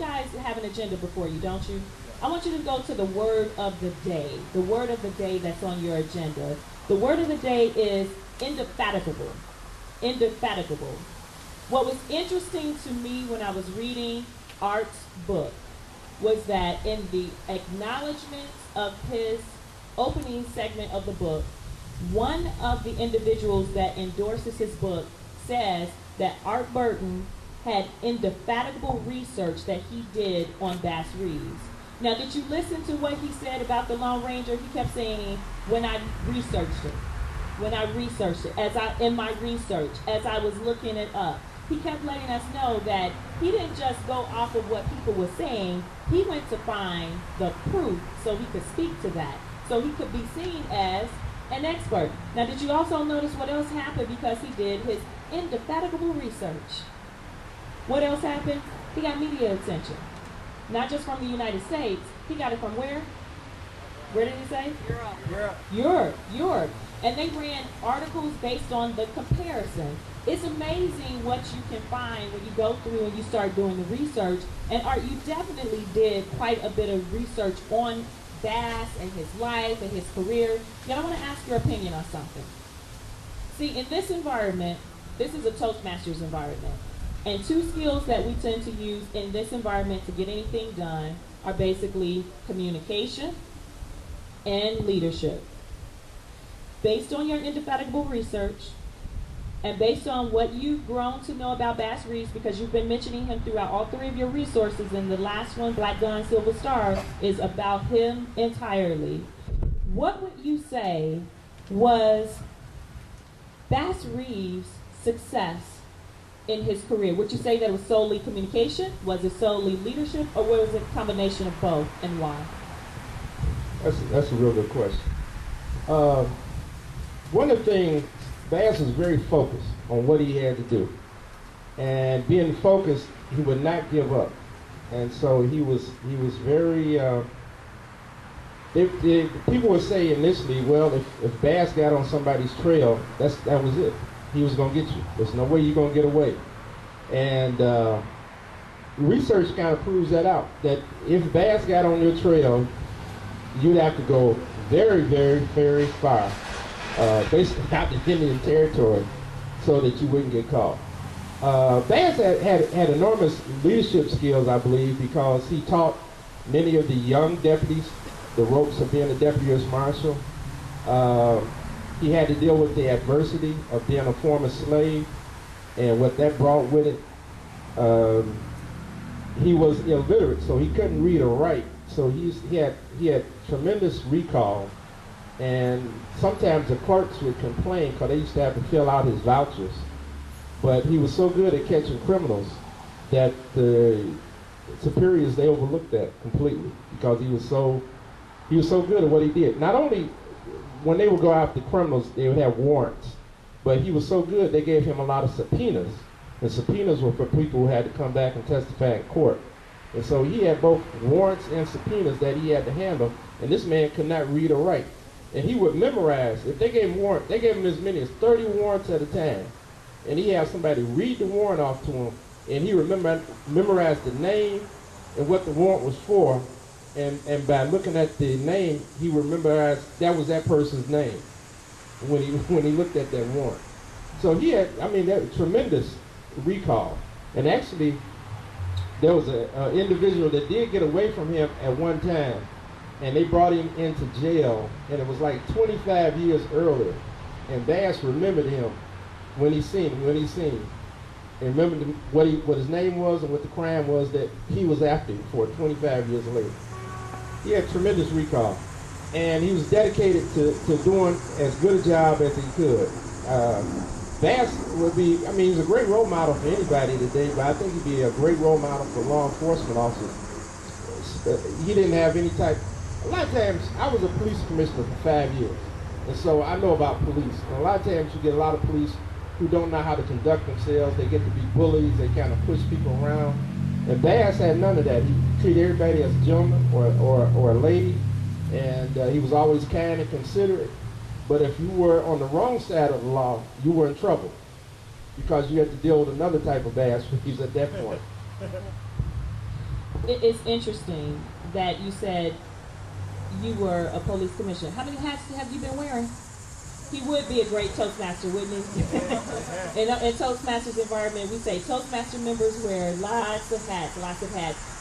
guys have an agenda before you, don't you? I want you to go to the word of the day. The word of the day that's on your agenda. The word of the day is indefatigable. Indefatigable. What was interesting to me when I was reading Art's book was that in the acknowledgments of his opening segment of the book, one of the individuals that endorses his book says that Art Burton had indefatigable research that he did on Bass Reeves. Now, did you listen to what he said about the Lone Ranger? He kept saying, when I researched it, in my research, as I was looking it up. He kept letting us know that he didn't just go off of what people were saying. He went to find the proof so he could speak to that, so he could be seen as an expert. Now, did you also notice what else happened because he did his indefatigable research? What else happened? He got media attention. Not just from the United States. He got it from where? Where did he say? Europe. And they ran articles based on the comparison. It's amazing what you can find when you go through and you start doing the research. And Art, you definitely did quite a bit of research on Bass and his life and his career. Yet I want to ask your opinion on something. See, in this environment, this is a Toastmasters environment. And two skills that we tend to use in this environment to get anything done are basically communication and leadership. Based on your indefatigable research and based on what you've grown to know about Bass Reeves, because you've been mentioning him throughout all three of your resources, and the last one, Black Gun, Silver Star, is about him entirely. What would you say was Bass Reeves' success in his career? Would you say that it was solely communication? Was it solely leadership? Or was it a combination of both, and why? That's a real good question. One of the things, Bass was very focused on what he had to do. And being focused, he would not give up. And so he was very, people would say initially, well, if Bass got on somebody's trail, that was it. He was going to get you. There's no way you're going to get away. And research kind of proves that out, that if Bass got on your trail, you'd have to go very, very, very far, basically out the Indian territory, so that you wouldn't get caught. Bass had enormous leadership skills, I believe, because he taught many of the young deputies the ropes of being a deputy U.S. Marshal. He had to deal with the adversity of being a former slave and what that brought with it. He was illiterate, so he couldn't read or write. So he had tremendous recall, and sometimes the clerks would complain because they used to have to fill out his vouchers. But he was so good at catching criminals that the superiors, they overlooked that completely because he was so good at what he did. Not only when they would go after criminals, they would have warrants, but he was so good they gave him a lot of subpoenas. And subpoenas were for people who had to come back and testify in court. And so he had both warrants and subpoenas that he had to handle, and this man could not read or write. And he would memorize. If they gave him warrant, they gave him as many as 30 warrants at a time. And he had somebody read the warrant off to him, and he memorized the name and what the warrant was for. And by looking at the name, he would memorize that was that person's name when he looked at that warrant. So he had, that tremendous recall. And actually, there was an individual that did get away from him at one time, and they brought him into jail, and it was like 25 years earlier. And Bass remembered him when he seen him. And remembered what his name was and what the crime was that he was after for 25 years later. He had tremendous recall, and he was dedicated to doing as good a job as he could. Bass would be, he's a great role model for anybody today, but I think he'd be a great role model for law enforcement officers. He didn't have any type, a lot of times, I was a police commissioner for 5 years, and so I know about police. And a lot of times you get a lot of police who don't know how to conduct themselves. They get to be bullies, they kind of push people around. And Bass had none of that. He treated everybody as a gentleman or a lady, and he was always kind and considerate. But if you were on the wrong side of the law, you were in trouble because you had to deal with another type of Bass Reeves at that point. It's interesting that you said you were a police commissioner. How many hats have you been wearing? He would be a great Toastmaster, wouldn't he? In Toastmasters environment, we say Toastmaster members wear lots of hats, lots of hats.